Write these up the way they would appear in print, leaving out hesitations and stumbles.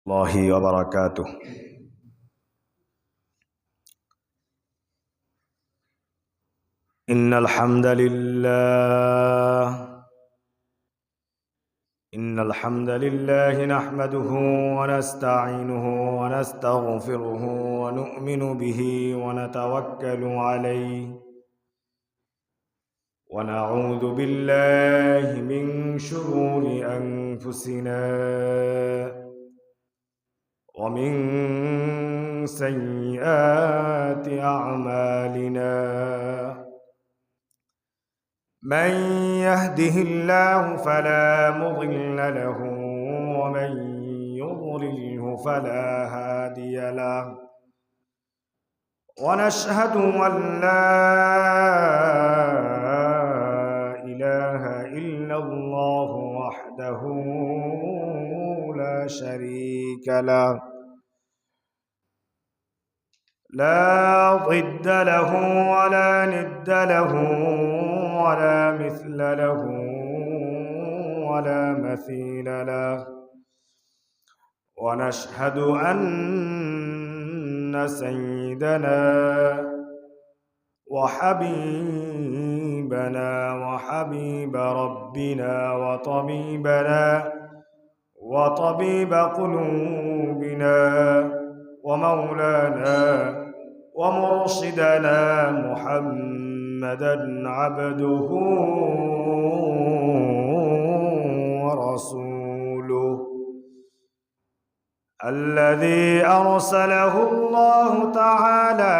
الله وبركاته. إن الحمد لله نحمده ونستعينه ونستغفره ونؤمن به ونتوكل عليه ونعوذ بالله من شرور أنفسنا ومن سيئات أعمالنا. من يهده الله فلا مضل له ومن يضلله فلا هادي له، ونشهد أن لا إله إلا الله وحده لا شريك له، لا ضد له ولا ند له ولا مثل له ولا مثيل له. ونشهد أن سيدنا وحبيبنا وحبيب ربنا وطبيب قلوبنا ومولانا ومرشدنا محمدًا عبده ورسوله الذي أرسله الله تعالى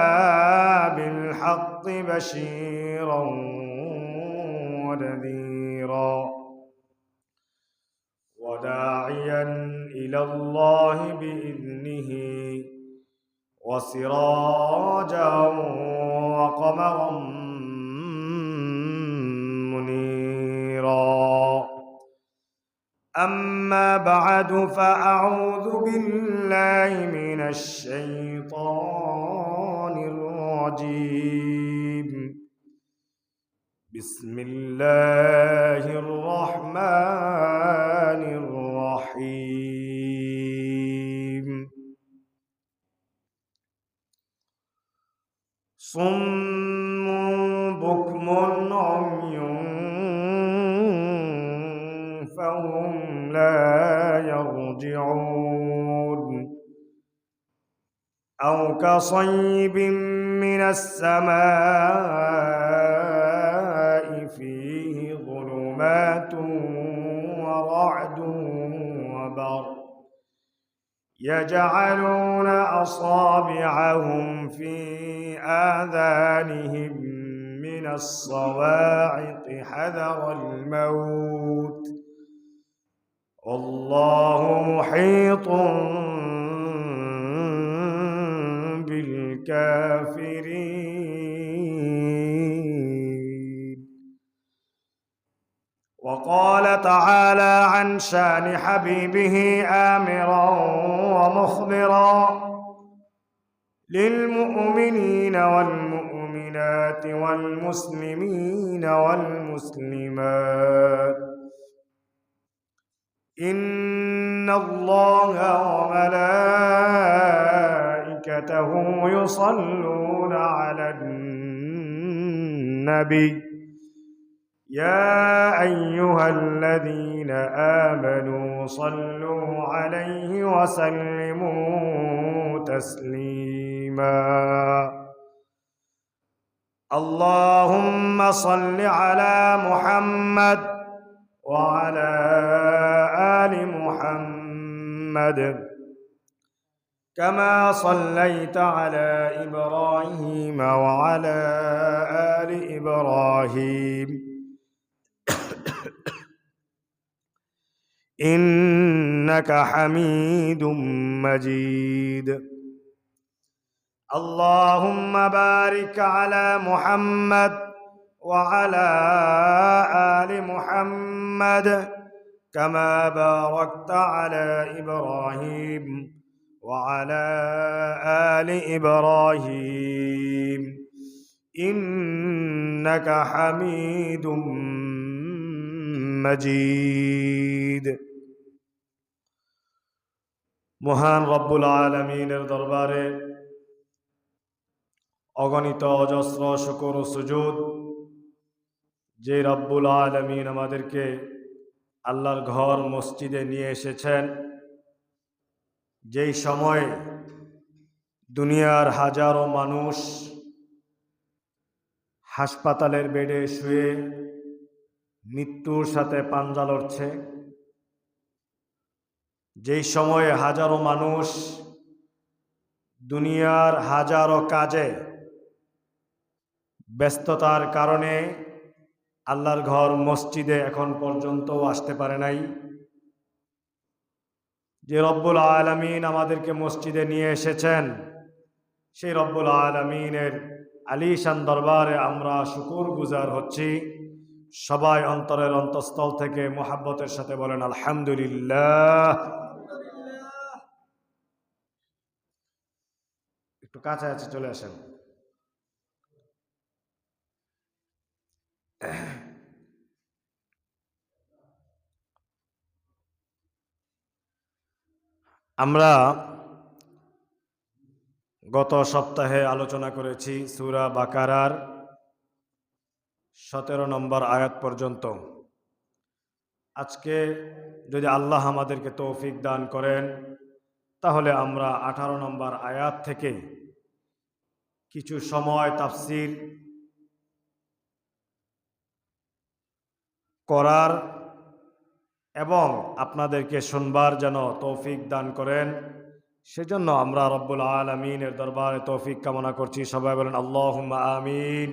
بالحق بشيرًا ونذيرًا وداعيًا إلى الله بإذنه وسراجا وقمرا منيرا. أما بعد، فأعوذ بالله من الشيطان الرجيم. بسم الله الرحمن الرحيم. صم بكم عمي فهم لا يرجعون. أو كصيب من السماء فيه ظلمات ورعد وبرق يجعلون أصابعهم في آذانهم من الصواعق حذر الموت والله محيط بالكافرين. وقال تعالى عن شان حبيبه آمرا ومخبرا للمؤمنين والمؤمنات والمسلمين والمسلمات: إن الله وملائكته يصلون على النبي يا أيها الذين آمنوا صلوا عليه وسلموا تسليما. اللهم صل على محمد وعلى آل محمد كما صليت على إبراهيم وعلى آل إبراهيم إنك حميد مجيد. اللهم بارك على محمد وعلى آل محمد كما باركت على إبراهيم وعلى آل إبراهيم إنك حميد مجيد. মহান রব্বুল আলামিনের দরবারে অগণিত অজস্র শুকর ও সুজুদ, যে রব্বুল আলামিন আমাদেরকে আল্লাহর ঘর মসজিদে নিয়ে এসেছেন, যেই সময় দুনিয়ার হাজারো মানুষ হাসপাতালের বেডে শুয়ে মৃত্যুর সাথে পাঞ্জা লড়ছে, যেই সময়ে হাজারো মানুষ দুনিয়ার হাজারো কাজে ব্যস্ততার কারণে আল্লাহর ঘর মসজিদে এখন পর্যন্ত আসতে পারে নাই, যে রব্বুল আলামিন আমাদেরকে মসজিদে নিয়ে এসেছেন, সেই রব্বুল আলামিনের আলিশান দরবারে আমরা শুকর গুজার হচ্ছি। সবাই অন্তরের অন্তঃস্থল থেকে মোহাব্বতের সাথে বলেন আলহামদুলিল্লাহ। একটু কাছাকাছি চলে আসেন। আমরা গত সপ্তাহে আলোচনা করেছি সূরা বাকারার 17 নম্বর আয়াত পর্যন্ত। আজকে যদি আল্লাহ আমাদেরকে তৌফিক দান করেন, তাহলে আমরা 18 নম্বর আয়াত থেকে কিছু সময় তাফসীর করার এবং আপনাদেরকে শুনবার যেন তৌফিক দান করেন, সেজন্য আমরা রব্বুল আলামিনের দরবারে তৌফিক কামনা করছি। সবাই বলেন আল্লাহুম্মা আমিন।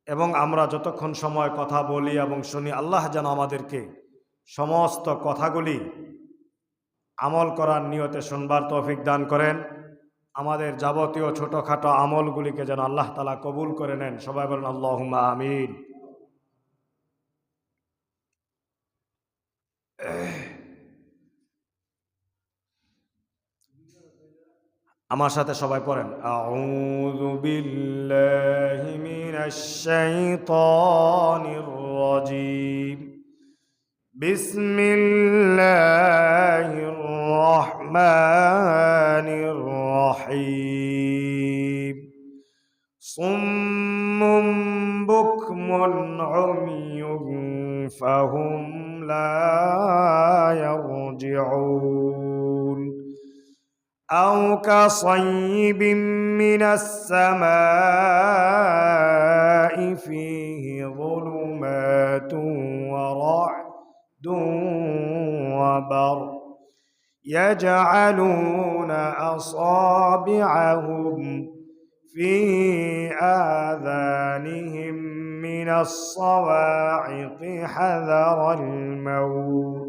এবং আমরা যতক্ষণ সময় কথা বলি এবং শুনি, আল্লাহ যেন আমাদেরকে সমস্ত কথাগুলি আমল করার নিয়তে শুনবার তৌফিক দান করেন। আমাদের যাবতীয় ছোটোখাটো আমলগুলিকে যেন আল্লাহ তাআলা কবুল করে নেন। সবাই বলেন আল্লাহুম্মা আমিন। আমার সাথে সবাই পড়েন, আউযু বিল্লাহি মিনাশ শাইতানির রাজীম, বিসমিল্লাহির রহমানির রহিম। সুম্মুম বুকমুন উময়ুন ফাহুম লা ইয়ারজিউন أو كصيب من السماء فيه ظلمات ورعد وبرق يجعلون أصابعهم في آذانهم من الصواعق حذر الموت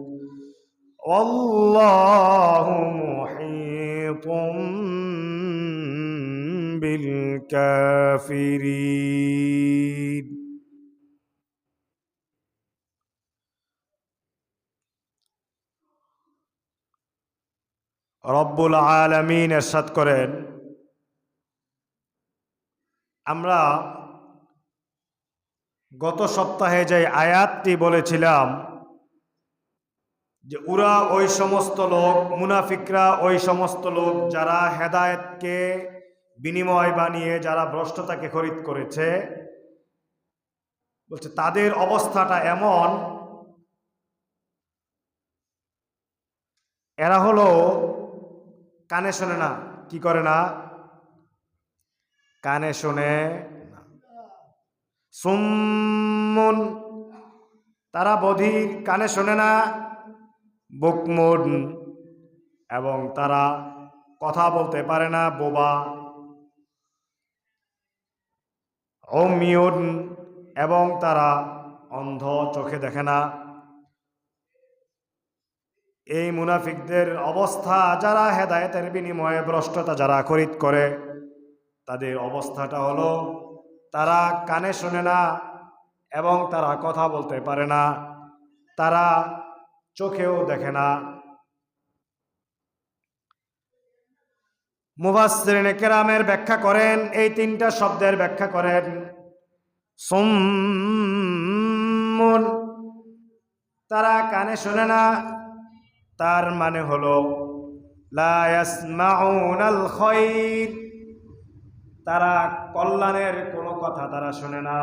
والله محيط بالكافرين। রব্বুল আলামিন ইরশাদ করেন, আমরা গত সপ্তাহে যে আয়াতটি বলেছিলাম যে ওরা ওই সমস্ত লোক, মুনাফিকরা ওই সমস্ত লোক যারা হেদায়েতকে বিনিময় বানিয়ে যারা ভ্রষ্টতাকে খরিদ করেছে, বলছে তাদের অবস্থাটা এমন, এরা হলো কানে শোনে না। কি করে না? কানে শোনে না। সুম্মুন, তারা বধির, কানে শোনে না। বুকমুন, এবং তারা কথা বলতে পারে না, বোবা। উময়ুন, এবং তারা অন্ধ, চোখে দেখে না। এই মুনাফিকদের অবস্থা, যারা হেদায়েতের বিনিময়ে ভ্রষ্টতা যারা খরিদ করে, তাদের অবস্থাটা হলো তারা কানে শোনে না এবং তারা কথা বলতে পারে না, তারা চোখেও দেখে না। মুফাসসিরিনে কেরামের ব্যাখ্যা করেন, এই তিনটা শব্দের ব্যাখ্যা করেন। সুম্মুন, তারা কানে শোনে না, তার মানে হলো লা ইয়াসমাউনাল খায়র, তারা কল্যাণের কোনো কথা তারা শোনে না।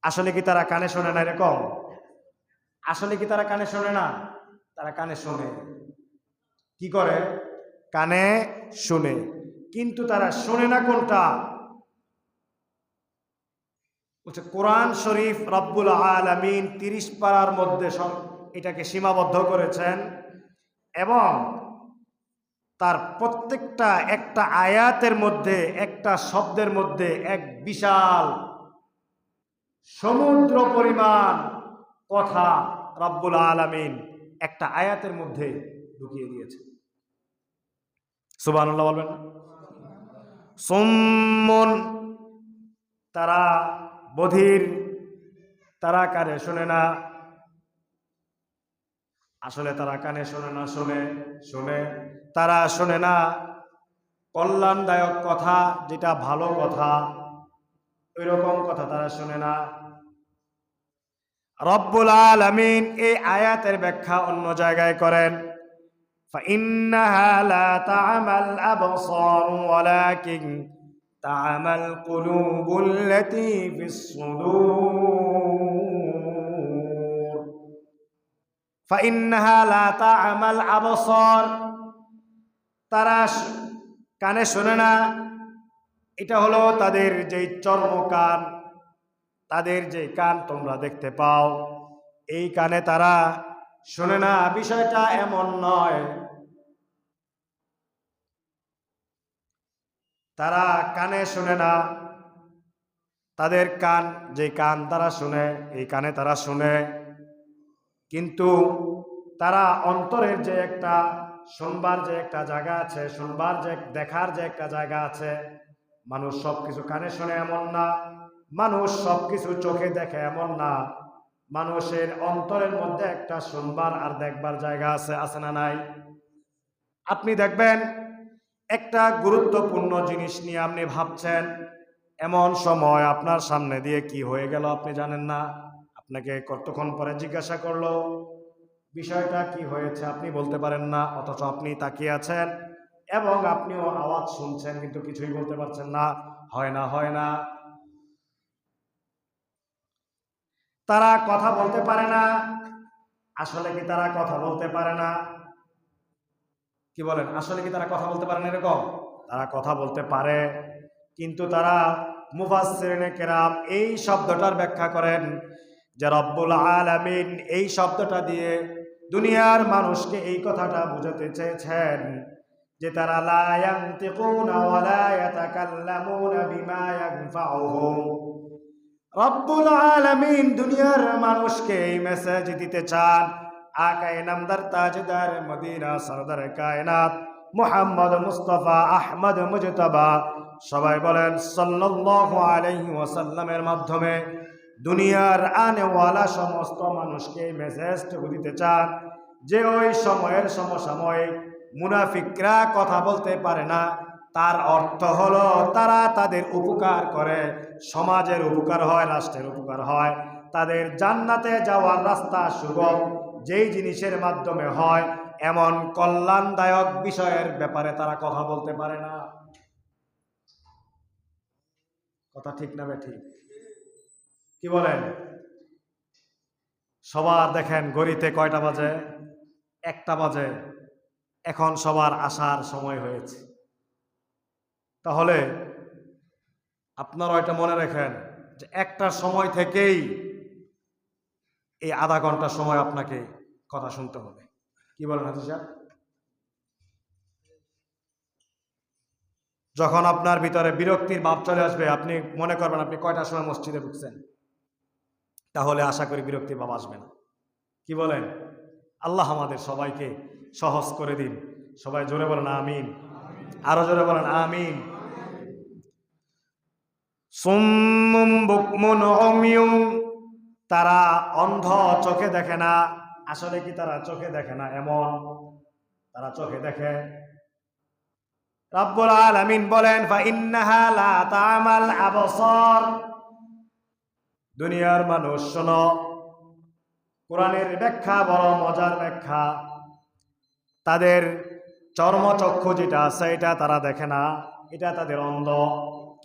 আসলে কি তারা কানে শোনে না এরকম? আসলে কি তারা কানে শোনে না? তারা কানে শোনে। কি করে? কানে শুনে, কিন্তু তারা শোনে না কোনটা? কোরআন শরীফ রব্বুল আলামিন 30 পারার মধ্যে এটাকে সীমাবদ্ধ করেছেন এবং তার প্রত্যেকটা একটা আয়াতের মধ্যে, একটা শব্দের মধ্যে এক বিশাল সমুদ্র পরিমাণ কথা রব্বুল আলামিন একটা আয়াতের মধ্যে ঢুকিয়ে দিয়েছে। সুবহানাল্লাহ বলবেন না? সুম্মুন, তারা বধির, তারা কানে শোনে না। আসলে তারা কানে শোনে না, শোনে তারা শোনে না কল্যাণদায়ক কথা, যেটা ভালো কথা, ওই রকম কথা তারা শোনে না। রব্বুল আলামিন এই আয়াতের ব্যাখ্যা অন্য জায়গায় করেন, فإنها لا تعمى الأبصار ولكن تعمى القلوب التي في الصدور فإنها لا تعمى الأبصار, তারা কানে শোনে না, এটা হলো তাদের যেই চর্মকান, তাদের যে কান তোমরা দেখতে পাও, এই কানে তারা শোনে না। বিষয়টা এমন নয়, তারা কানে শোনে না, তাদের কান, যে কান তারা শুনে, এই কানে তারা শুনে, কিন্তু তারা অন্তরের যে একটা শুনবার যে একটা জায়গা আছে, শুনবার যে দেখার যে একটা জায়গা আছে, মানুষ সবকিছু কানে শোনে এমন না, মানুষ সবকিছু চোখে দেখে এমন না, মানুষের অন্তরের মধ্যে একটা শুনবার আর দেখবার জায়গা আছে, আছে না নাই? আপনি দেখবেন একটা গুরুত্বপূর্ণ জিনিস নিয়ে আপনি ভাবছেন, এমন সময় আপনার সামনে দিয়ে কি হয়ে গেল আপনি জানেন না, আপনাকে কতক্ষণ পরে জিজ্ঞাসা করলো বিষয়টা কি হয়েছে, আপনি বলতে পারেন না, অথচ আপনি তাকিয়ে আছেন এবং আপনিও আওয়াজ শুনছেন কিন্তু কিছুই বলতে পারছেন না। হয় না? হয় না? তারা কথা বলতে পারে না। আসলে কি তারা কথা বলতে পারে না? কি বলেন, আসলে কি তারা কথা বলতে পারে না? এরকম তারা কথা বলতে পারে, কিন্তু তারা, মুফাসসিরিনে কেরাম এই শব্দটার ব্যাখ্যা করেন যে রব্বুল আলামিন এই শব্দটা দিয়ে দুনিয়ার মানুষকে এই কথাটা বোঝাতে চেয়েছেন যে তারা লা ইয়ানতিকুনা ওয়া লা ইয়াতাকাল্লামুনা বিমা ইয়ানফাউহুম। রব্বুল আলামিন দুনিয়ার মানুষকে এই মেসেজ দিতে চান, আকায়ে নামদার তাজদার মদিনা সরদার কায়নাত মুহাম্মদ মুস্তাফা আহমদ মুজতবা, সবাই বলেন সাল্লাল্লাহু আলাইহি ওয়াসাল্লামের মাধ্যমে দুনিয়ার আনেওয়ালা সমস্ত মানুষকে এই মেসেজটুকু দিতে চান যে ওই সময়ের সমসাময়িক মুনাফিকরা কথা বলতে পারে না, তার অর্থ হলো তারা তাদের উপকার করে, সমাজের উপকার হয়, রাষ্ট্রের উপকার হয়, তাদের জান্নাতে যাওয়ার রাস্তা সুগম যেই জিনিসের মাধ্যমে হয়, এমন কল্যাণদায়ক বিষয়ের ব্যাপারে তারা কথা বলতে পারে না। কথা ঠিক না ঠিক? কি বলেন? সবার দেখেন ঘড়িতে কয়টা বাজে? 1টা বাজে। এখন সবার আসার সময় হয়েছে। তাহলে আপনারা এটা মনে রাখেন যে 1টার সময় থেকেই এই আধা ঘন্টা সময় আপনাকে কথা শুনতে হবে। কি বলেন হাজি সাহেব? যখন আপনার ভিতরে বিরক্তির ভাব চলে আসবে, আপনি মনে করবেন আপনি কয়টার সময় মসজিদে ঢুকছেন, তাহলে আশা করি বিরক্তির ভাব আসবে না। কি বলেন? আল্লাহ আমাদের সবাইকে সহজ করে দিন। সবাই জোরে বলেন আমিন, আরো জোরে বলেন আমিন। সুম্মুম বুকমুন উমিয়ুন, তারা অন্ধ, চোখে দেখে না। আসলে কি তারা চোখে দেখে না? এমন তারা চোখে দেখে। রব্বুল আলামিন বলেন ফাইন্নাহা লা তা'মাল আবসার, দুনিয়ার মানুষ শোনো, কোরআনের ব্যাখ্যা বড় মজার ব্যাখ্যা। তাদের চর্মচক্ষু যেটা আছে এটা তারা দেখে না, এটা তাদের অন্ধ।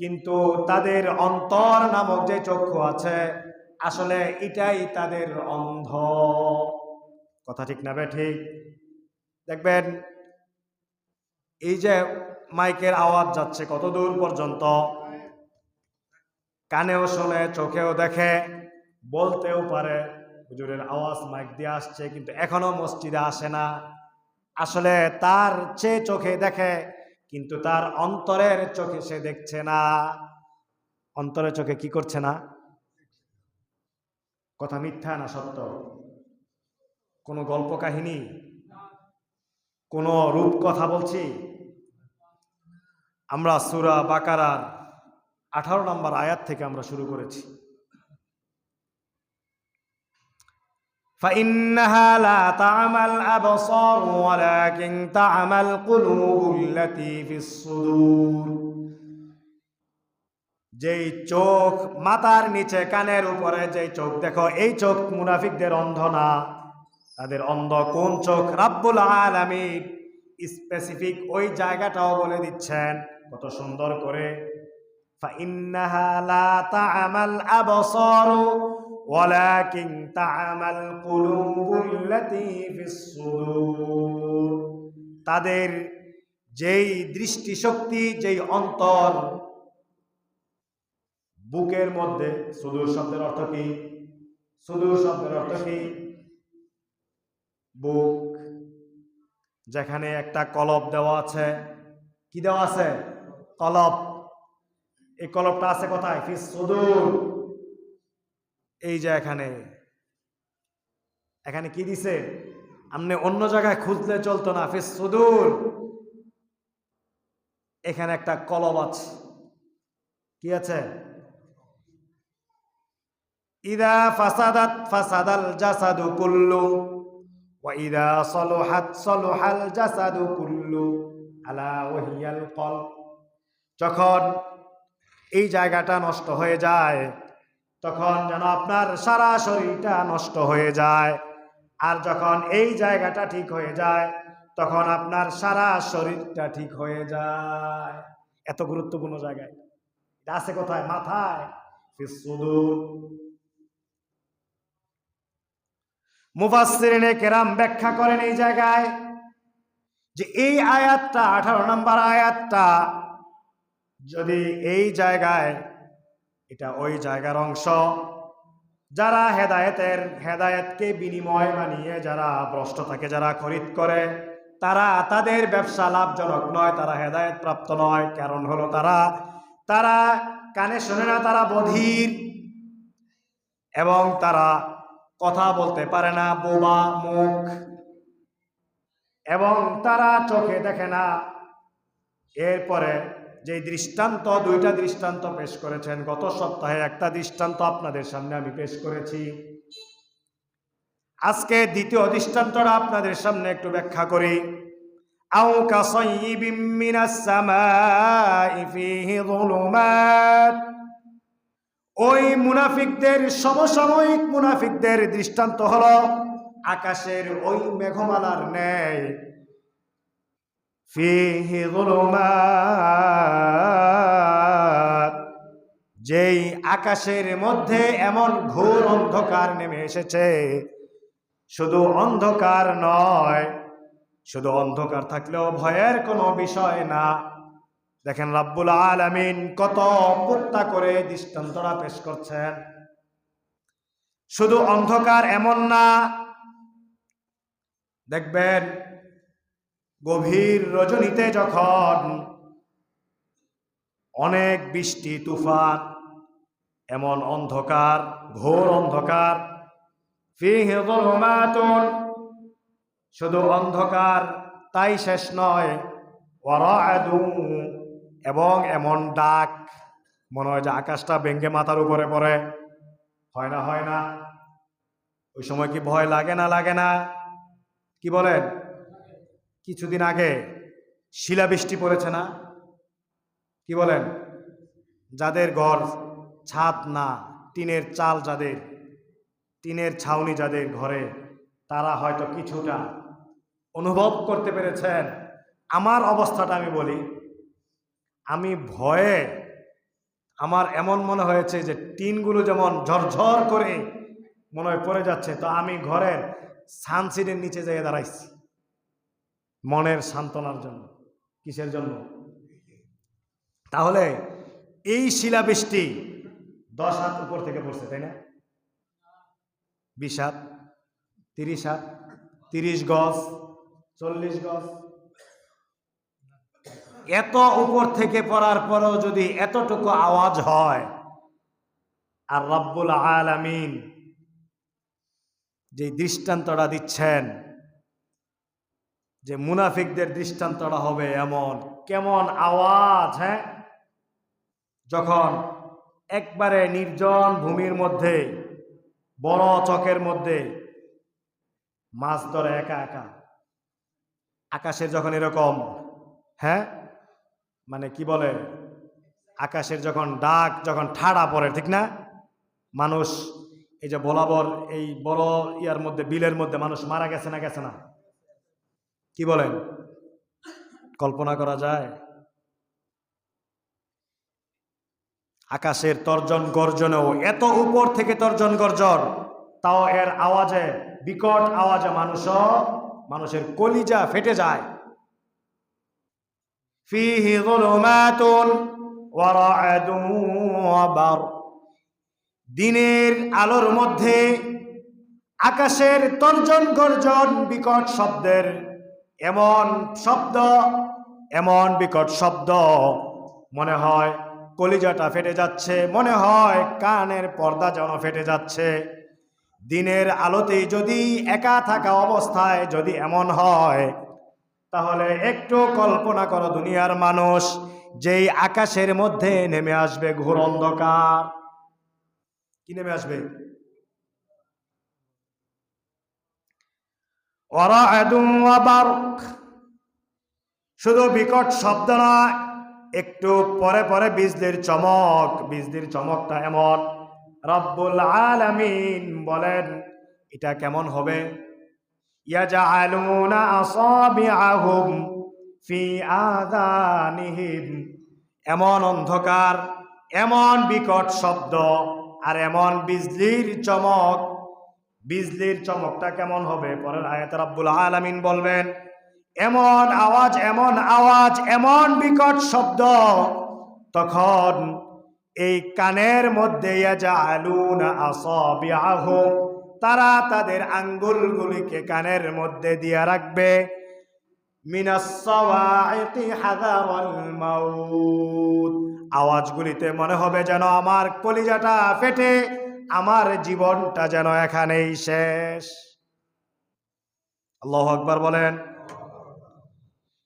কিন্তু তাদের অন্তর নামক যে চক্ষু আছে আসলে এটাই তাদের অন্ধ। কথা ঠিক না ঠিক? দেখবেন এই যে মাইকের আওয়াজ যাচ্ছে কত দূর পর্যন্ত, কানেও শোনে, চোখেও দেখে, বলতেও পারে হুজুরের আওয়াজ মাইক দিয়ে আসছে, কিন্তু এখনো মসজিদে আসে না। আসলে তার চেয়ে চোখে দেখে, কিন্তু তার অন্তরের চোখে সে দেখছে না। অন্তরের চোখে কি করছে না? কথা মিথ্যা না সত্য? কোনো গল্প কাহিনী, কোনো রূপ কথা বলছি? আমরা সূরা বাকারার 18 নম্বর আয়াত থেকে আমরা শুরু করেছি। فإنها لا تعمى الأبصار ولكن تعمى القلوب التي في الصدور। যেই চোখ মাথার নিচে কানের উপরে যেই চোখ দেখো, এই চোখ মুনাফিকদের অন্ধ না। তাদের অন্ধ কোন চোখ? রাব্বুল আলামিন স্পেসিফিক ওই জায়গাটাও বলে দিচ্ছেন কত সুন্দর করে। فإنها لا تعمى الأبصار ولكن تعمى القلوب التي في الصدور। তাদের যেই দৃষ্টিশক্তি, যেই অন্তর বুকের মধ্যে। সুদূর শব্দের অর্থ কি? সুদূর শব্দের অর্থ কি? বুক। যেখানে একটা কলব দেওয়া আছে। কি দেওয়া আছে? কলব। এই কলবটা আছে কোথায়? ফিস সুদূর। এই যে এখানে, এখানে কি দিছে? আপনি অন্য জায়গায় খুঁজলে চলতো না, ফিস সুদূর। এখানে একটা কলব আছে। কি আছে? ইদা ফাসাদাত ফাসাদাল জাসাদু কুল্লু ওয়া ইদা সলুহাত সলুহাল জাসাদু কুল্লু আলা ওয়াহিয়াল কলব। যখন এই জায়গাটা নষ্ট হয়ে যায় তখন যেন আপনার সারা শরীরটা নষ্ট হয়ে যায়, আর যখন এই জায়গাটা ঠিক হয়ে যায় তখন আপনার সারা শরীরটা ঠিক হয়ে যায়। এত গুরুত্বপূর্ণ জায়গায়। এটা আছে কোথায়? মাথায়, ফিস সুদূর। মুফাসসিরিনে কেরাম ব্যাখ্যা করেন এই জায়গায় যে এই আয়াতটা 18 নম্বর আয়াতটা যদি এই জায়গায়, এটা ওই জায়গার অংশ যারা হেদায়েতকে বিনিময় বানিয়ে যারা ভ্রষ্ট থাকে, যারা খরিদ করে, তারা তাদের ব্যবসা লাভজনক নয়, তারা হেদায়েত প্রাপ্ত নয়। কারণ হলো তারা কানে শোনে না, তারা বধির এবং তারা কথা বলতে পারে না, বোবা মুখ, এবং তারা চোখে দেখে না। এরপরে যে দৃষ্টান্ত, দুইটা দৃষ্টান্ত পেশ করেছেন গত সপ্তাহে, একটা দৃষ্টান্ত আপনাদের সামনে আমি পেশ করেছি। আজকে দ্বিতীয় দৃষ্টান্তটা আপনাদের সামনে একটু ব্যাখ্যা করি। আও কাসাইয়িবিম মিনাস সামাই ফীহি যুলুমাত। ওই মুনাফিকদের, সমসাময়িক মুনাফিকদের দৃষ্টান্ত হলো আকাশের ওই মেঘমালার ন্যায়। ফীহি যুলুমাত, যেই আকাশের মধ্যে এমন ঘোর অন্ধকার নেমে এসেছে। শুধু অন্ধকার নয়, শুধু অন্ধকার থাকলেও ভয়ের কোনো বিষয় না। দেখেন রাব্বুল আলামিন কত পুক্তা করে দৃষ্টান্তরা পেশ করছেন। শুধু অন্ধকার এমন না, দেখবেন গভীর রজনীতে যখন অনেক বৃষ্টি তুফান, এমন অন্ধকার, ঘোর অন্ধকার। ফীহি যুলুমাতুন, শুধু অন্ধকার তাই শেষ নয়, ওয়া রা'দুন, এবং এমন ডাক, মনে হয় যে আকাশটা ভেঙে মাথার উপরে পড়ে। হয় না? হয় না? ওই সময় কি ভয় লাগে না? লাগে না? কি বলেন? কিছুদিন আগে শিলাবৃষ্টি পড়েছে না? কি বলেন? যাদের ঘর ছাদ না, টিনের চাল, যাদের টিনের ছাউনি যাদের ঘরে, তারা হয়তো কিছুটা অনুভব করতে পেরেছেন। আমার অবস্থাটা আমি বলি, আমি ভয়ে আমার এমন মনে হয়েছে যে টিনগুলো যেমন ঝরঝর করে মনে হয় পড়ে যাচ্ছে, তো আমি ঘরের সানসিডের নিচে যেয়ে দাঁড়াইছি মনের সান্ত্বনার জন্য। কিসের জন্য? তাহলে এই শিলাবৃষ্টি 10 হাত উপর থেকে পড়ছে, তাই না? 20 হাত, 30 হাত, 30 গজ, 40 গজ, এত উপর থেকে পড়ার পরেও যদি এতটুকু আওয়াজ হয়, আর রব্বুল আলামিন যে দৃষ্টান্তটা দিচ্ছেন, যে মুনাফিকদের দৃষ্টান্তটা হবে এমন, কেমন আওয়াজ! হ্যাঁ, যখন একবারে নির্জন ভূমির মধ্যে, বড় চকের মধ্যে মাছ ধরে একা একা, আকাশের যখন এরকম, হ্যাঁ মানে কি বলে, আকাশের যখন ডাক, যখন ঠাড়া পড়ে, ঠিক না? মানুষ এই যে বলাবর এই বড় ইয়ার মধ্যে, বিলের মধ্যে মানুষ মারা গেছে না গেছে না? কি বলেন? কল্পনা করা যায়? আকাশের তর্জন গর্জনেও, এত উপর থেকে তর্জন গর্জন, তাও এর আওয়াজে, বিকট আওয়াজে মানুষের কলিজা ফেটে যায়। ফীহি যুলুমাতুন ওয়া রা'দুন ওয়া বারক, দিনের আলোর মধ্যে আকাশের তর্জন গর্জন, বিকট শব্দের এমন শব্দ, এমন বিকট শব্দ, মনে হয় কলিজাটা ফেটে যাচ্ছে, মনে হয় কানের পর্দা যেন ফেটে যাচ্ছে। দিনের আলোতেই যদি একা থাকা অবস্থায় যদি এমন হয়, তাহলে একটু কল্পনা করো দুনিয়ার মানুষ, যেই আকাশের মধ্যে নেমে আসবে ঘোর অন্ধকার। কি নেমে আসবে? ওয়ারা'দুন ওয়া বারক, শুধু বিকট শব্দ নয়, একটু পরে পরে বিজলির চমক। বিজলির চমকটা এমন, রব্বুল আলামিন বলেন এটা কেমন হবে? ইয়াজআলুনা আসাবিআহুম ফি আযানিহিম, এমন অন্ধকার, এমন বিকট শব্দ, আর এমন বিজলির চমক। বিজলির চমকটা কেমন হবে? পরের আয়াতে রব্বুল আলামিন বলবেন এমন আওয়াজ, এমন আওয়াজ, এমন বিকট শব্দ, তখন এই কানের মধ্যে ইয়াজআলুনা আসাবিআহুম, তারা তাদের আঙ্গুলগুলিকে কানের মধ্যে দিয়ে রাখবে, মিনাস সাওয়াইকি হাযারাল মাউত, আওয়াজগুলিতে মনে হবে যেন আমার কলিজাটা ফেটে, আমার জীবনটা যেন এখানেই শেষ। আল্লাহু আকবার বলেন।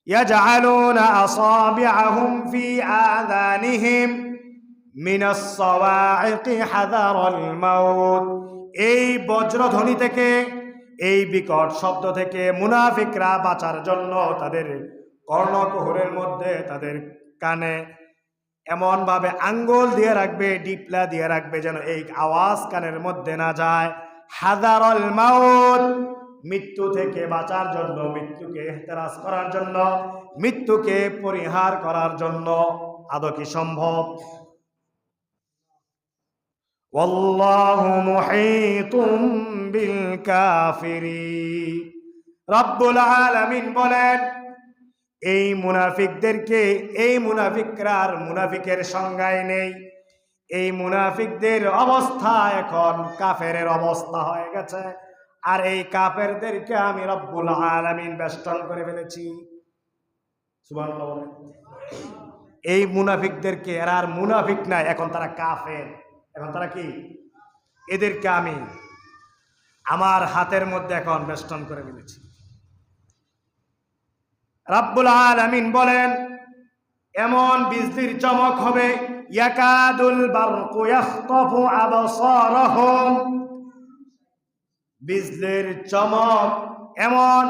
ইয়াজআলুনা আসাবিআহুম ফি আযানিহিম মিনাস সাওয়াইকি হাযারাল মাউত, এই বজ্রধ্বনি থেকে, এই বিকট শব্দ থেকে মুনাফিকরা বাঁচার জন্য তাদের কর্ণকুহরের মধ্যে, তাদের কানে এমন ভাবে আঙ্গুল দিয়ে রাখবে, ডিপলা দিয়ে রাখবে, যেন এই আওয়াজ কানের মধ্যে না যায়। হাযারাল মাউত, মৃত্যু থেকে বাঁচার জন্য, মৃত্যুকে ইহতেরাজ করার জন্য, মৃত্যুকে পরিহার করার জন্য। আদৌ কি সম্ভব? ওয়াল্লাহু মুহীতুম বিল কাফিরিন, রব্বুল আলামিন বলেন এই মুনাফিকদেরকে, এই মুনাফিকরা আর মুনাফিকের সংজ্ঞায় নেই, এই মুনাফিকদের অবস্থা এখন কাফেরের অবস্থা হয়ে গেছে, আর এই কাফেরদেরকে আমি রব্বুল আলামিন বেষ্টন করে ফেলেছি। সুবহানাল্লাহ বলেন। এই মুনাফিকদেরকে, এরা আর মুনাফিক নাই, এখন তারা কাফের। এখন তারা কি? এদেরকে আমি আমার হাতের মধ্যে এখন বেষ্টন করে ফেলেছি। রব্বুল আলামিন বলেন এমন বিজলির চমক হবে, ইয়াকাদুল বারকু ইয়াখতাফু আবসারহুম, বিজলির চমক এমন,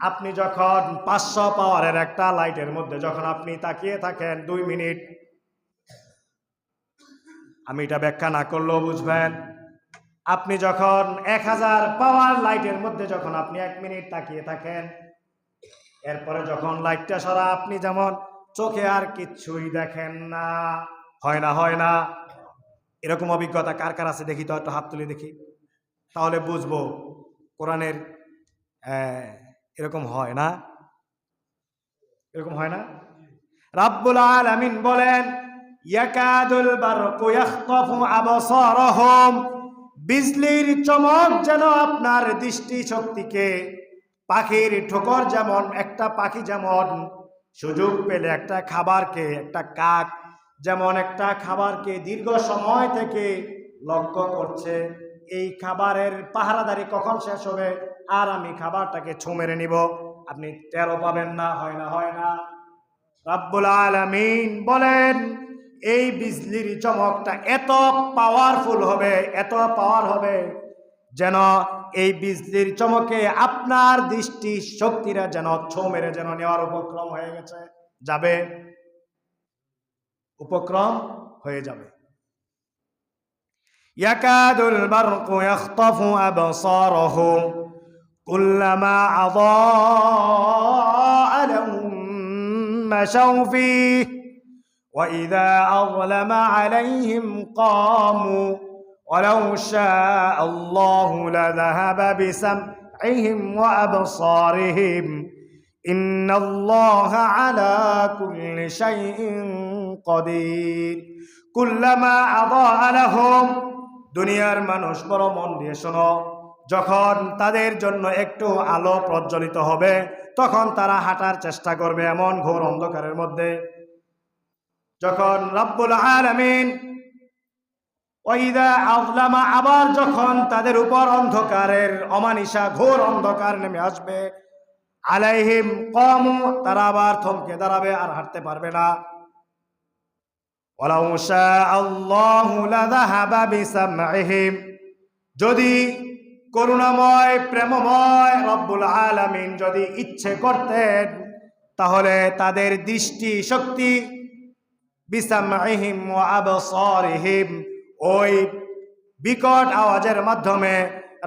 আপনি যখন 500 পাওয়ারের একটা লাইটের মধ্যে যখন আপনি তাকিয়ে থাকেন 2 মিনিট, আমি এটা ব্যাখ্যা না করলেও বুঝবেন, আপনি যখন 1000 পাওয়ার লাইটের মধ্যে যখন আপনি 1 মিনিট তাকিয়ে থাকেন, এরপরে যখন লাইটটা সরা আপনি যেমন চোখে আর কিচ্ছুই দেখেন না, হয় না? এরকম অভিজ্ঞতা কার কার আছে দেখি তো, একটু হাত তুলে দেখি, তাহলে বুঝবো কোরআনের এরকম হয় না, এরকম হয় না। রাব্বুল আলামিন বলেন ইয়াকাদুল বারকু ইয়াখতাফু আবসারহুম, বিজলির চমক যেন আপনার দৃষ্টি শক্তিকে, পাখির ঠোকর যেমন, একটা পাখি যেমন সুযোগ পেলে একটা খাবারকে, একটা কাক যেমন একটা খাবারকে দীর্ঘ সময় থেকে লক্ষ্য করছে, এই খাবারের পাহারাদারি কখন শেষ হবে আর আমি খাবারটাকে ছোঁ মেরে নিব, আপনি টেরও পাবেন না, হয় না। রাব্বুল আলামিন বলেন এই বিজলির চমকটা এত পাওয়ারফুল হবে, এত পাওয়ার হবে যেন এই বিজলির চমকে আপনার দৃষ্টি শক্তিরা যেন ছোঁ মেরে যেন নেওয়ার উপক্রম হয়ে গেছে, উপক্রম হয়ে যাবে। ইয়াকাদুল বারকু ইয়াখতাফু আবসারহুম কুল্লামা আযাআ লাহুম মাশাউ ফীহি ওয়া ইযা আযলামা আলাইহিম ক্বামু ওয়ালাউ শাআ আল্লাহু লাযাহাবা বিসাম'ইহিম ওয়া আবসারিহিম ইন্নাল্লাহা আলা কুল্লি শাইইন কাদির। কুল্লামা আযাআ লাহুম, দুনিয়ার মানুষ বড় মন দিয়ে শোনো, যখন তাদের জন্য একটু আলো প্রজ্বলিত হবে তখন তারা হাঁটার চেষ্টা করবে এমন ঘোর অন্ধকারের মধ্যে। যখন রব্বুল আলামিন ওয়াইদা আযলামা, আবার যখন তাদের উপর অন্ধকারের অমানিসা ঘোর অন্ধকার নেমে আসবে, আলাইহিম ক্বামু, তারা আবার থমকে দাঁড়াবে, আর হাঁটতে পারবে না। ওয়ালাউ শাআ আল্লাহু লাযাহাবা বিসাম'ইহিম, যদি করুণাময় প্রেমময় রব্বুল আলামিন যদি ইচ্ছে করতেন তাহলে তাদের দৃষ্টি শক্তি বিসাম'ইহিম ওয়া আবসারিহিম, ওই বিকট আওয়াজের মাধ্যমে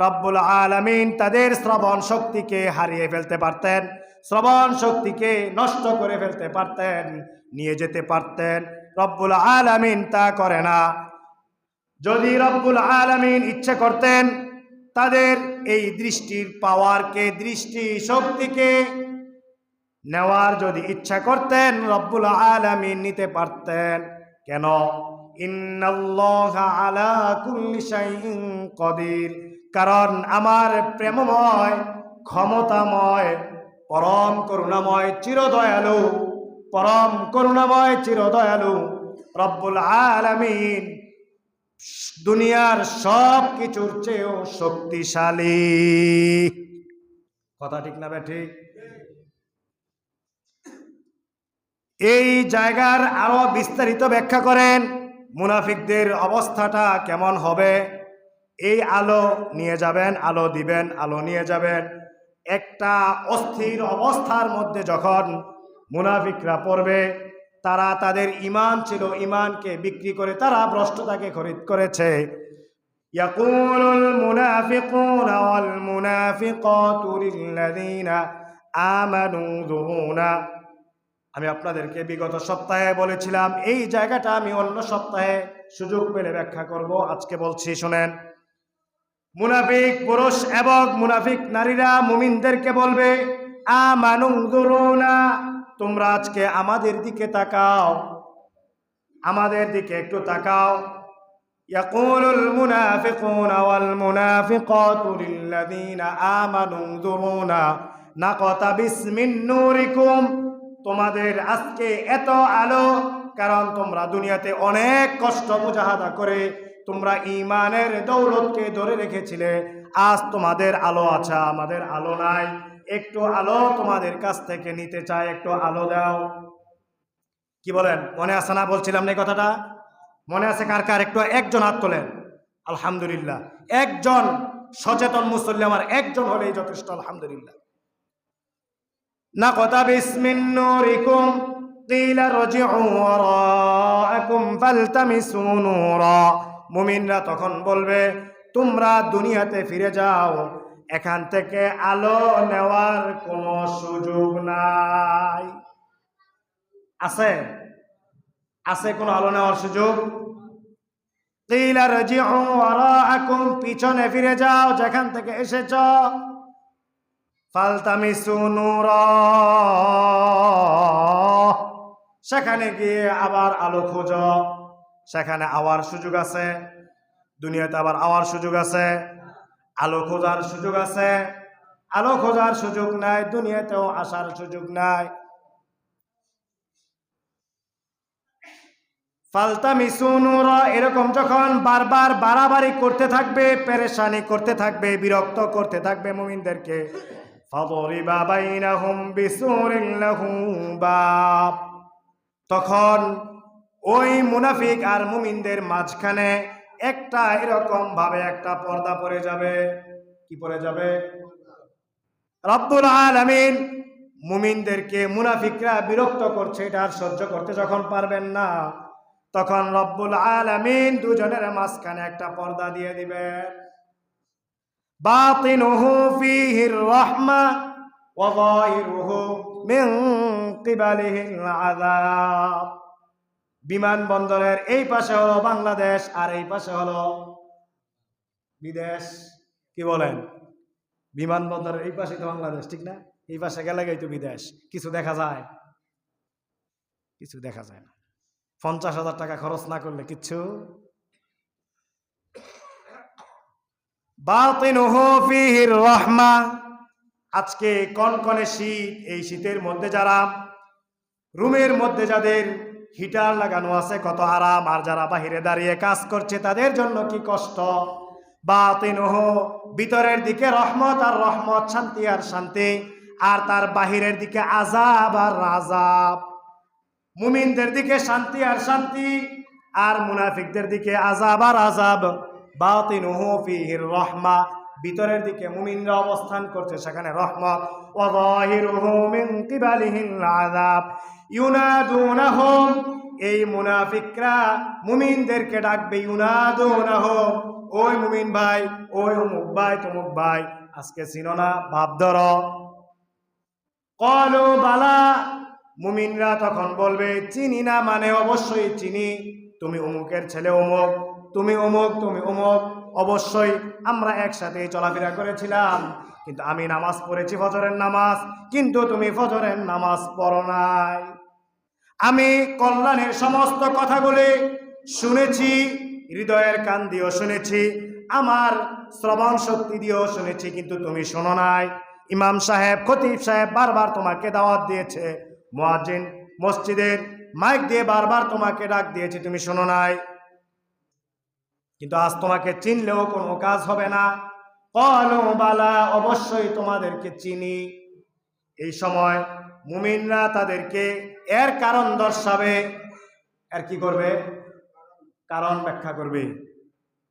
রব্বুল আলামিন তাদের শ্রবণ শক্তিকে হারিয়ে ফেলতে পারতেন, শ্রবণ শক্তিকে নষ্ট করে ফেলতে পারতেন, নিয়ে যেতে পারতেন। রব্বুল আলামিন তা করে না। যদি রব্বুল আলামিন ইচ্ছে করতেন তাদের এই দৃষ্টির পাওয়ারকে, দৃষ্টি শক্তিকে নেওয়ার যদি ইচ্ছা করতেন রব্বুল আলামিন নিতে পারতেন। কেন? ইন্নাল্লাহা আলা কুল্লি শাইইন কাদির, কারণ আমার প্রেমময়, ক্ষমতাময়, পরম করুণাময়, চিরদয়ালু, পরম করুণাময় চিরদয়ালু রব্বুল আলামিন দুনিয়ার সব কিছুর চেয়েও শক্তিশালী। কথা ঠিক না ঠিক? এই জায়গার আরো বিস্তারিত ব্যাখ্যা করেন মুনাফিকদের অবস্থাটা কেমন হবে। এই আলো নিয়ে যাবেন, আলো দিবেন, আলো নিয়ে যাবেন, একটা অস্থির অবস্থার মধ্যে যখন মুনাফিকরা পড়বে, তারা তাদের ঈমান ছিল, ঈমানকে বিক্রি করে তারা ভ্রষ্টতাকে খরিদ করেছে। ইয়াকুলুল মুনাফিকুনা ওয়াল মুনাফিকাতু লিল্লাযীনা আমানু যুরুনা, আমি আপনাদেরকে বিগত সপ্তাহে বলেছিলাম, এই জায়গাটা আমি অন্য সপ্তাহে সুযোগ পেলে ব্যাখ্যা করব, আজকে বলছি শুনেন। মুনাফিক পুরুষ এবং মুনাফিক নারীরা মুমিনদেরকে বলবে আমানু যুরুনা, তোমরা আজকে আমাদের দিকে তাকাও, আমাদের দিকে একটু তাকাও। ইয়াকুলুল মুনাফিকুনা ওয়াল মুনাফিকাতু লিল্লাযীনা আমানু যুরুনা নাকতাবিস মিন নূরিকুম, তোমাদের আজকে এত আলো, কারণ তোমরা দুনিয়াতে অনেক কষ্ট মুজাহাদা করে তোমরা ঈমানের দৌলতকে ধরে রেখেছিলে, আজ তোমাদের আলো আছে, আমাদের আলো নাই, একটু আলো তোমাদের কাছ থেকে নিতে চাই, একটু আলো দাও। কি বলেন? মনে আছে না বলছিলাম না কথাটা? মনে আছে কার কার? একটু একজন হাত তোলেন। আলহামদুলিল্লাহ, একজন সচেতন মুসল্লি আমার একজন হলেই যথেষ্ট, আলহামদুলিল্লাহ। নাকতাবিস মিন নূরিকুম কিলা রজিউ ওয়ারাআকুম ফালতামিসু নূরা, মুমিনরা তখন বলবে তোমরা দুনিয়াতে ফিরে যাও, এখান থেকে আলো নেওয়ার কোনো সুযোগ নাই। আছে? আছে কোনো আলো নেওয়ার সুযোগ? কিলা রাজিউ ওয়ারাআকুম, পিছনে ফিরে যাও যেখান থেকে এসেছ। ফালতামিসু নূরা, সেখানে গিয়ে আবার আলো খোঁজো। সেখানে আওয়ার সুযোগ আছে? দুনিয়াতে আবার আওয়ার সুযোগ আছে? আলো খোঁজার সুযোগ আছে? আলো খোঁজার সুযোগ নাই, দুনিয়াতেও আসার সুযোগ নাই। ফালতামিসু নূরা, এরকম যখন বারবার বাড়াবাড়ি করতে থাকবে, পেরেশানি করতে থাকবে, বিরক্ত করতে থাকবে মুমিনদেরকে, ফাদরিবা বাইনাহুম বিসুরিন লাহু বাব, তখন ওই মুনাফিক আর মুমিনদের মাঝখানে একটা এরকম ভাবে একটা পর্দা পড়ে যাবে। কি পড়ে যাবে? রব্বুল আলামিন মুমিনদেরকে, মুনাফিকরা বিরক্ত করছে, এটা আর সহ্য করতে যখন পারবেন না, তখন রব্বুল আলামিন দুজনের মাঝখানে একটা পর্দা দিয়ে দিবেন। বাতিনুহু ফীহির রাহমা ওয়া যাহিরুহু মিন কিবালিহিল আযাব। বিমানবন্দরের এই পাশে হলো বাংলাদেশ আর এই পাশে হলো বিদেশ। কি বলেন? বিমানবন্দরের এই পাশে তো বাংলাদেশ, ঠিক না? এই পাশে গেলে তো বিদেশ। কিছু দেখা যায়? কিছু দেখা যায় না। 50,000 টাকা খরচ না করলে কিচ্ছু। বাতিনুহু ফীহির রাহমা, আজকে কনকনে শীত, এই শীতের মধ্যে যারা রুমের মধ্যে যাদের হিটার লাগানো আছে কত আরাম, আর যারা বাহিরে দাঁড়িয়ে কাজ করছে তাদের জন্য কি কষ্ট। বাতিনুহু, ভিতরের দিকে রহমত আর রহমত, শান্তি আর শান্তি, আর তার বাহিরের দিকে আযাব আর আযাব। মুমিনদের দিকে শান্তি আর শান্তি, আর মুনাফিকদের দিকে আযাব আর আযাব। বাতিনুহু ফীহির রাহমা, ভিতরের দিকে মুমিনরা অবস্থান করছে, সেখানে রহমত। ওয়া যাহিরুহু মিন কিবালিহিল আযাব ইউনাদুনাহুম, এই মুনাফিকরা মুমিনদেরকে ডাকবে। ইউনাদুনাহুম, ওই মুমিন ভাই, ওই অমুক ভাই, তমুক ভাই, আজকে চিনো না? ভাব ধরো। ক্বালু বালা, মুমিনরা তখন বলবে চিনি না, মানে অবশ্যই চিনি, তুমি অমুকের ছেলে অমুক, তুমি অমুক, তুমি অমুক, অবশ্যই আমরা একসাথে চলাফেরা করেছিলাম, কিন্তু আমি নামাজ পড়েছি ফজরের নামাজ, কিন্তু তুমি ফজরের নামাজ পড়ো নাই। আমি কল্যাণের সমস্ত কথাগুলি শুনেছি, হৃদয়ের কান দিয়েও শুনেছি, আমার শ্রবণ শক্তি দিয়েও শুনেছি, কিন্তু তুমি শোনো নাই। ইমাম সাহেব, খতিব সাহেব বারবার তোমাকে দাওয়াত দিয়েছে, মুয়াজ্জিন মসজিদের মাইক দিয়ে বারবার তোমাকে ডাক দিয়েছে, তুমি শোনো নাই। কিন্তু আজ তোমাকে চিনলেও কোনো কাজ হবে না। ক্বালু বালা, অবশ্যই তোমাদেরকে চিনি। এই সময় মুমিনরা তাদেরকে এর কারণ দর্শাবে। আর কি করবে? কারণ ব্যাখ্যা করবে।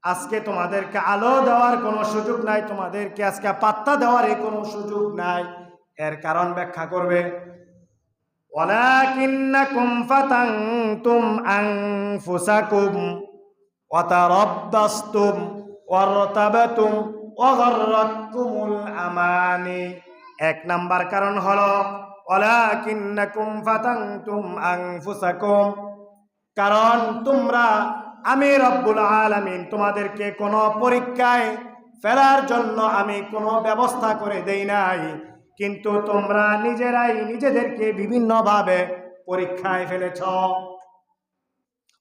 আজকে তোমাদেরকে আলো দেওয়ার কোনো সুযোগ নাই, তোমাদেরকে আজকে পাত্তা দেওয়ার কোনো সুযোগ নাই, এর কারণ ব্যাখ্যা করবে। ওয়ালাকিন্নাকুম ফাতানতুম আনফুসাকুম ওয়া তারাব্বাসতুম ওয়ারতাবাতুম ওয়া গাররাতকুমুল আমানি। এক নাম্বার কারণ হলো ওয়ালাকিন্নাকুম ফাতানতুম আনফুসাকুম, কারণ তোমরা, আমি রব্বুল আলামিন তোমাদেরকে কোনো পরীক্ষায় ফেলার জন্য আমি কোনো ব্যবস্থা করে দেই নাই, কিন্তু তোমরা নিজেরাই নিজেদেরকে বিভিন্নভাবে পরীক্ষায় ফেলেছ।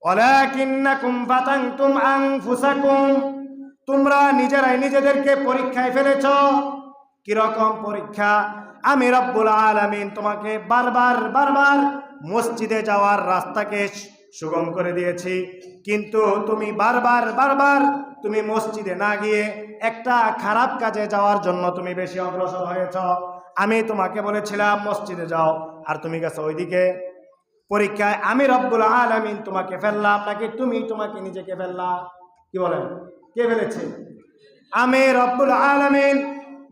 ওয়ালাকিন্নাকুম ফাতানতুম আনফুসাকুম, তোমরা নিজেরাই নিজেদেরকে পরীক্ষায় ফেলেছ। কিরকম পরীক্ষা? আমি রব্বুল আলামিন তোমাকে বারবার বারবার মসজিদে যাওয়ার রাস্তাকে সুগম করে দিয়েছি, কিন্তু তুমি বারবার বারবার তুমি মসজিদে না গিয়ে একটা খারাপ কাজে যাওয়ার জন্য তুমি বেশি অগ্রসর হয়েছ। আমি তোমাকে বলেছিলাম মসজিদে যাও, আর তুমি গেছো ওইদিকে। পরীক্ষায় আমি রব্বুল আলামিন তোমাকে ফেললাম, নাকি তুমি তোমাকে নিজেকে ফেললা? কি বলেন? কে ফেলেছে? আমি রব্বুল আলামিন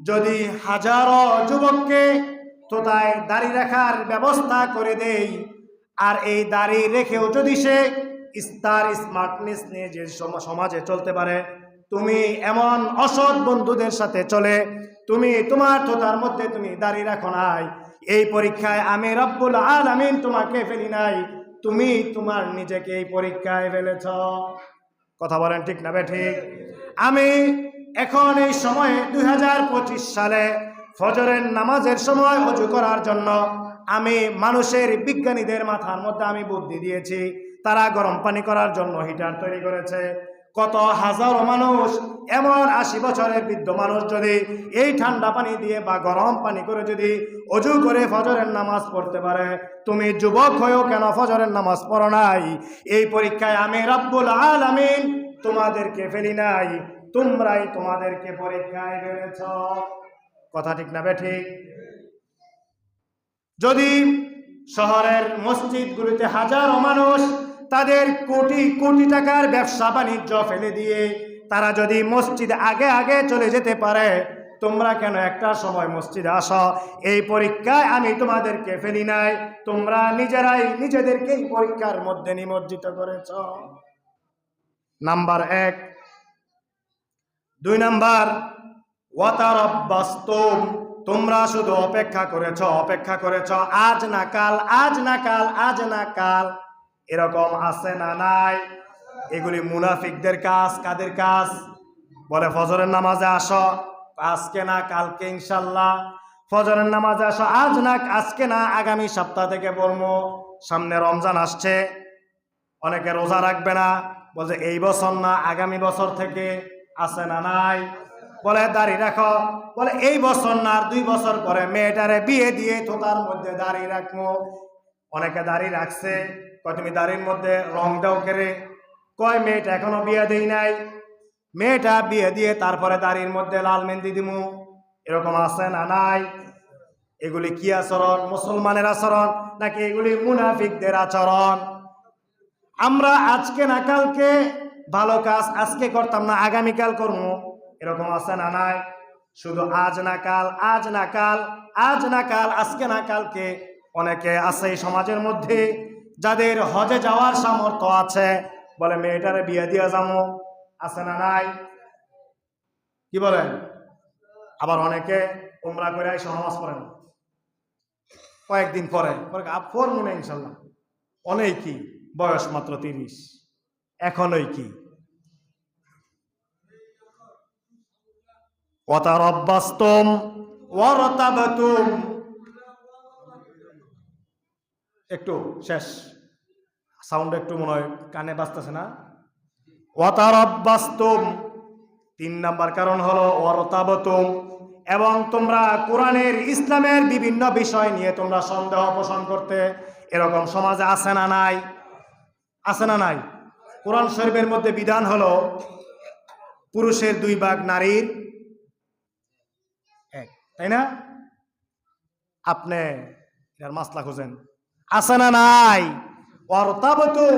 যদি হাজারো যুবককে তোতায় দাড়ি রাখার ব্যবস্থা করে দেই, আর এই দাড়ি রেখেও যদি সে স্মার্টনেস নিয়ে যে সমাজে চলতে পারে, তুমি এমন অসৎ বন্ধুদের সাথে চলে তুমি তোমার থোতার মধ্যে তুমি দাঁড়িয়ে রাখো নাই। এই পরীক্ষায় আমি রব্বুল আলামিন তোমাকে ফেলি নাই, তুমি তোমার নিজেকে এই পরীক্ষায় ফেলেছ। কথা বলেন ঠিক না ঠিক? আমি এখন এই সময়ে 2025 সালে ফজরের নামাজের সময় ওযু করার জন্য আমি মানুষের বিজ্ঞানীদের মাথার মধ্যে আমি বুদ্ধি দিয়েছি, তারা গরম পানি করার জন্য হিটার তৈরি করেছে। কত হাজারো মানুষ, এমন 80 বছরের বৃদ্ধ মানুষ যদি এই ঠান্ডা পানি দিয়ে বা গরম পানি করে যদি ওযু করে ফজরের নামাজ পড়তে পারে, তুমি যুবক হয়েও কেন ফজরের নামাজ পড়ো নাই? এই পরীক্ষায় আমি রব্বুল আলামিন তোমাদেরকে ফেলি নাই, তোমরাই তোমাদেরকে পরীক্ষায় ফেলেছ। কথা ঠিক না ঠিক? যদি শহরের মসজিদগুলিতে হাজারো মানুষ তাদের কোটি কোটি টাকার ব্যবসা বাণিজ্য ফেলে দিয়ে তারা যদি মসজিদ আগে আগে চলে যেতে পারে, তোমরা কেন একটা সময় মসজিদে আসো? এই পরীক্ষায় আমি তোমাদেরকে ফেলি নাই, তোমরা নিজেরাই নিজেদেরকে এই পরীক্ষার মধ্যে নিমজ্জিত করেছ। নাম্বার 1। 2 নাম্বার, ওয়াতারাব্বাসতুম, তোমরা শুধু অপেক্ষা করেছ, আজ না কাল, আজ না কাল, আজ না কাল। এরকম আছে না নাই? এগুলি মুনাফিকদের কাজ। কাদের কাজ? বলে ফজরের নামাজে আসো, আজকে না কালকে ইনশাল্লাহ। ফজরের নামাজে আসো, আজ না আজকে না আগামী সপ্তাহ থেকে বলবো। সামনে রমজান আসছে, অনেকে রোজা রাখবে না, বলছে এই বছর না আগামী বছর থেকে। আছে না নাই? বলে দাঁড়িয়ে রাখো, বলে এই বছর না আর 2 বছর পরে মেয়েটারে বিয়ে দিয়ে থোতার মধ্যে দাঁড়িয়ে রাখবো। অনেকে দাঁড়িয়ে রাখছে, কয় তুমি দাড়ির মধ্যে রং দাও কেরে? কয় মেয়েটা এখনো বিয়ে দেই নাই, মেয়েটা বিয়ে দিয়ে তারপরে দাড়ির মধ্যে লাল মেহেন্দি দিমু। এরকম আছে না নাই? এগুলি কি আচরণ? মুসলমানের আচরণ নাকি এগুলি মুনাফিকদের আচরণ? আমরা আজকে না কালকে ভালো কাজ আজকে করতাম না, আগামীকাল করবো, এরকম আছে না নাই? শুধু আজ না কাল, আজ না কাল, আজ না কাল, আজকে না কালকে। অনেকে আছে এই সমাজের মধ্যে যাদের হজে যাওয়ার সামর্থ্য আছে, বলে মেয়েটারে বিয়ে দিয়ে যাবো। আছে না নাই? কি বলেন? আবার অনেকে উমরা করে এসে নামাজ পড়েন, কয়েকদিন পরে পর মনে ইনশাল্লাহ। অনেক কি বয়স মাত্র 30, এখনই কি ওয়াতারাব্বাসতুম ওয়ারতাবতুম। একটু শেষ, সাউন্ড একটু মনে হয় কানে বাজতেছে না। ওয়াতারাব্বাসতুম, 3 নাম্বার কারণ হলো ওয়ারতাবতুম, এবং তোমরা কোরআনের ইসলামের বিভিন্ন বিষয় নিয়ে তোমরা সন্দেহ পোষণ করতে। এরকম সমাজে আছে না নাই? আছে না নাই? কোরআন শরীফের মধ্যে বিধান হলো পুরুষের 2 ভাগ, নারীর 1, তাই না? আপনি এর মাসলা খোঁজেন, আছে না নাই? ওয়ারতাবতুম,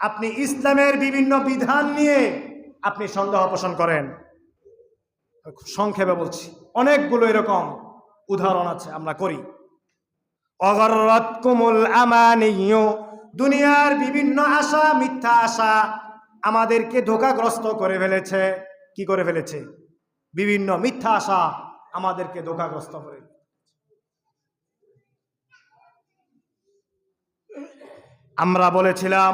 আপনি ইসলামের বিভিন্ন বিধান নিয়ে আপনি সন্দেহ পোষণ করেন। সংক্ষেপে বলছি, অনেকগুলো এরকম উদাহরণ আছে আমরা করি। অগররাতকুমুল আমানিয়্যু, দুনিয়ার বিভিন্ন আশা, মিথ্যা আশা আমাদেরকে ধোঁকাগ্রস্ত করে ফেলেছে। কি করে ফেলেছে? বিভিন্ন মিথ্যা আশা আমাদেরকে ধোঁকাগ্রস্ত করে। আমরা বলেছিলাম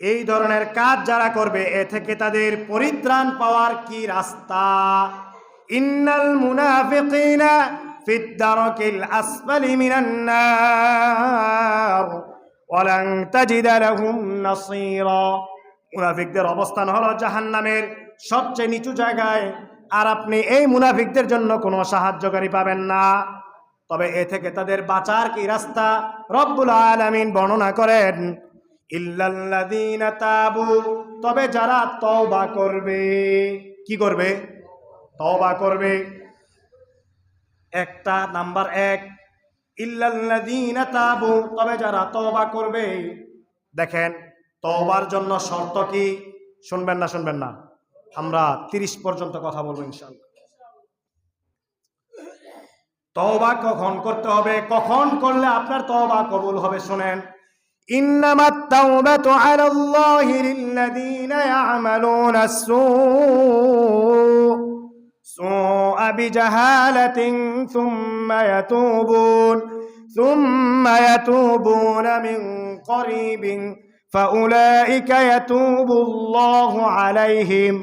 এই ধরনের কাজ যারা করবে এ থেকে তাদের পরিত্রাণ পাওয়ার কি রাস্তা? ইন্নাল মুনাফিকিনা ফিদ দারকিল আসফালি মিনান নার ওয়া লান তাজিদা লাহুম নাসীরা। মুনাফিকদের অবস্থান হলো জাহান্নামের সবচেয়ে নিচু জায়গায়, আর আপনি এই মুনাফিকদের জন্য কোনো সাহায্যকারী পাবেন না। তবে এ থেকে তাদের বাঁচার কি রাস্তা? রব্বুল আলামিন বর্ণনা করেন, ইল্লাল্লাযীনা তাবু, তবে যারা তওবা করবে। কি করবে? তওবা করবে। একটা নাম্বার 1, ইল্লাল্লাযীনা তাবু, তবে যারা তওবা করবে। দেখেন তওবার জন্য শর্ত কি? শুনবেন না শুনবেন না, আমরা 30 পর্যন্ত কথা বলবো ইনশাআল্লাহ। তওবা কখন করতে হবে, কখন করলে আপনার তওবা কবুল হবে? শুনেন, ইন্নামাত তাওবাতু আলাল্লাহি লিল্লাযীনা ইয়া'মালুনা সুআ বিজাহালাতিন সুম্মা ইয়াতুবুনা মিন করিবিন ফাউলাইকা ইয়াতুবুল্লাহু আলাইহিম।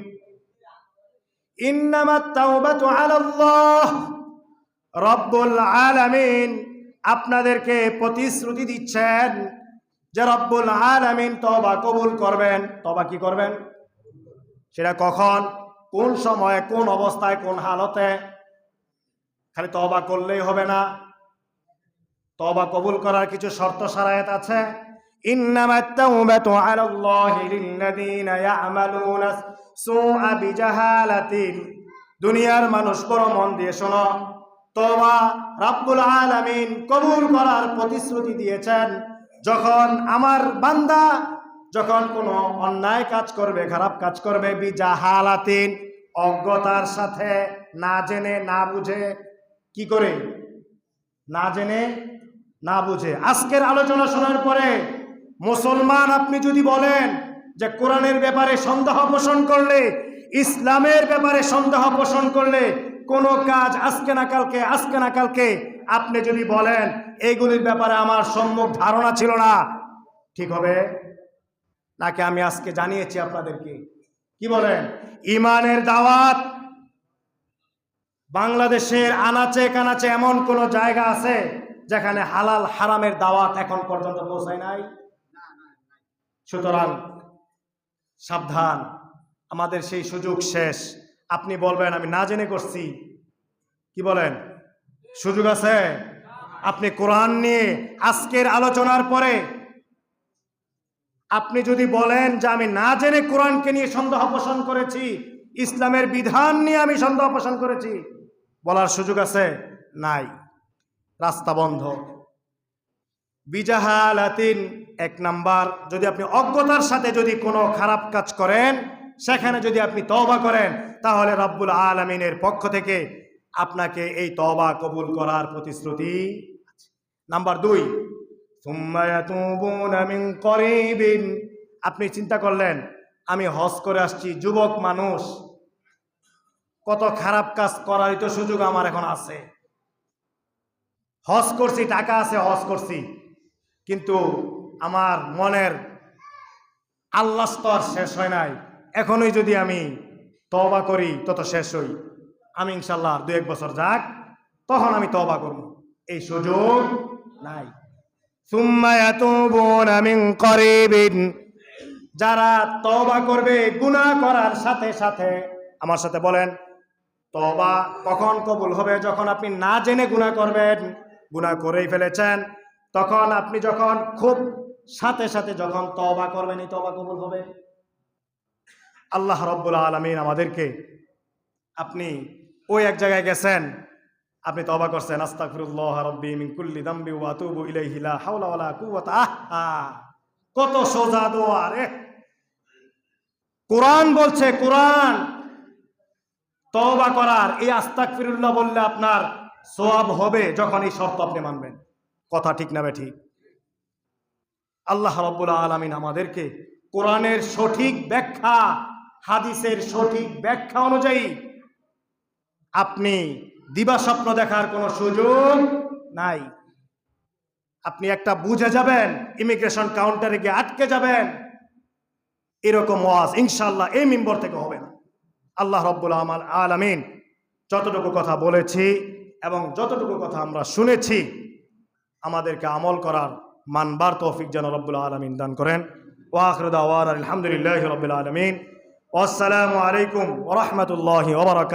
ইন্নামাত তাওবাতু আলাল্লাহ, রব্বুল আলামিন আপনাদেরকে প্রতিশ্রুতি দিচ্ছেন যে রব্বুল আলামিন তওবা কবুল করবেন। তওবা কি করবেন? সেটা কখন, কোন সময়ে, কোন অবস্থায়, কোন হালতে? খালি তওবা করলেই হবে না, তওবা কবুল করার কিছু শর্ত শারায়েত আছে। ইন্নামাত তাওবাতু আলাল্লাহি লিল্লাযীনা ইয়া'মালুনা সুআ বিজাহালাতিন। দুনিয়ার মানুষ বড় মন দিয়ে শোনো, তওবা রব্বুল আলামিন কবুল করার প্রতিশ্রুতি দিয়েছেন যখন আমার বান্দা যখন কোনো অন্যায় কাজ করবে, খারাপ কাজ করবে, বিজাহালাতিন অজ্ঞতার সাথে, না জেনে না বুঝে। কি করে? না জেনে না বুঝে। আজকের আলোচনা শোনার পরে মুসলমান আপনি যদি বলেন যে কোরআনের ব্যাপারে সন্দেহ পোষণ করলে, ইসলামের ব্যাপারে সন্দেহ পোষণ করলে, কোনো কাজ আজকে না কালকে আপনি যদি বলেন এইগুলির ব্যাপারে আমার সম্যক ধারণা ছিল না, ঠিক হবে নাকি? আমি আজকে জানিয়েছি আপনাদেরকে। কি বলেন? ইমানের দাওয়াত বাংলাদেশের আনাচে কানাচে এমন কোন জায়গা আছে যেখানে হালাল হারামের দাওয়াত এখন পর্যন্ত পৌঁছায় নাই? সুতরাং সাবধান, আমাদের সেই সুযোগ শেষ। আপনি বলবেন আমি না জেনে করছি, কি বলেন? সুযোগ আছে। আপনি কোরআন নিয়ে আজকের আলোচনার পরে আপনি যদি বলেন যে আমি না জেনে কোরআনকে নিয়ে সন্দেহ পোষণ করেছি, ইসলামের বিধান নিয়ে আমি সন্দেহ পোষণ করেছি, বলার সুযোগ আছে? নাই, রাস্তা বন্ধ। বিজাহালাতিন, এক নাম্বার, যদি আপনি অজ্ঞতার সাথে যদি কোনো খারাপ কাজ করেন, সেখানে যদি আপনি তওবা করেন, তাহলে রব্বুল আলামিনের পক্ষ থেকে আপনাকে এই তওবা কবুল করার প্রতিশ্রুতি আছে। নাম্বার 2, সুম্মা ইয়াতুবুনা মিন করিবিন। আপনি চিন্তা করলেন আমি হজ করে আসছি, যুবক মানুষ, কত খারাপ কাজ করারই তো সুযোগ আমার এখন আছে। হজ করছি, টাকা আছে, হজ করছি, কিন্তু আমার মনের আল্লাহ স্তর শেষ হয় নাই। এখনই যদি আমি তওবা করি তত শেষ হই, আমি ইনশাল্লাহ 2-1 বছর যাক, তখন আমি তওবা করব। এই সুযোগ নাই। সুম্মা ইয়াতুবুনা মিন করিবিন, যারা তওবা করবে গুনাহ করার সাথে সাথে, আমার সাথে বলেন, তওবা কখন কবুল হবে? যখন আপনি না জেনে গুনাহ করবেন, গুনাহ করেই ফেলেছেন, তখন আপনি যখন খুব সাথে সাথে যখন তওবা করবেন, এই তওবা কবুল হবে। আল্লাহ রাব্বুল আলামিন আমাদেরকে, আপনি ওই এক জায়গায় গেছেন, আপনি তওবা করছেন, আস্তাগফিরুল্লাহ রাব্বি মিন কুল্লি যামবি ওয়া আতুবু ইলাইহি লা হাওলা ওয়ালা কুওয়াতা। কত সোজা দোয়া রে! কোরআন বলছে, কোরআন তওবা করার, এই আস্তাগফিরুল্লাহ বললে আপনার সওয়াব হবে যখন এই শর্ত আপনি মানবেন। কথা ঠিক না ঠিক? আল্লাহ রাব্বুল আলামিন আমাদেরকে কোরআনের সঠিক ব্যাখ্যা, হাদিসের সঠিক ব্যাখ্যা অনুযায়ী আপনি দিবা স্বপ্ন দেখার কোনো সুযোগ নাই। আপনি একটা বুঝে যাবেন, ইমিগ্রেশন কাউন্টারে গিয়ে আটকে যাবেন, এরকম ওয়াজ ইনশাআল্লাহ এই মিম্বর থেকে হবে না। আল্লাহ রাব্বুল আলামিন যতটুকু কথা বলেছি এবং যতটুকু কথা আমরা শুনেছি, আমাদেরকে আমল করার, মানবার তৌফিক যেন রব্বুল আলামিন দান করেন। ওয়া আখিরু দাওয়ানা আলহামদুলিল্লাহি রাব্বিল আলামিন। ওয়াসসালামু আলাইকুম ওয়া রাহমাতুল্লাহি ওয়া বারাকাতুহু।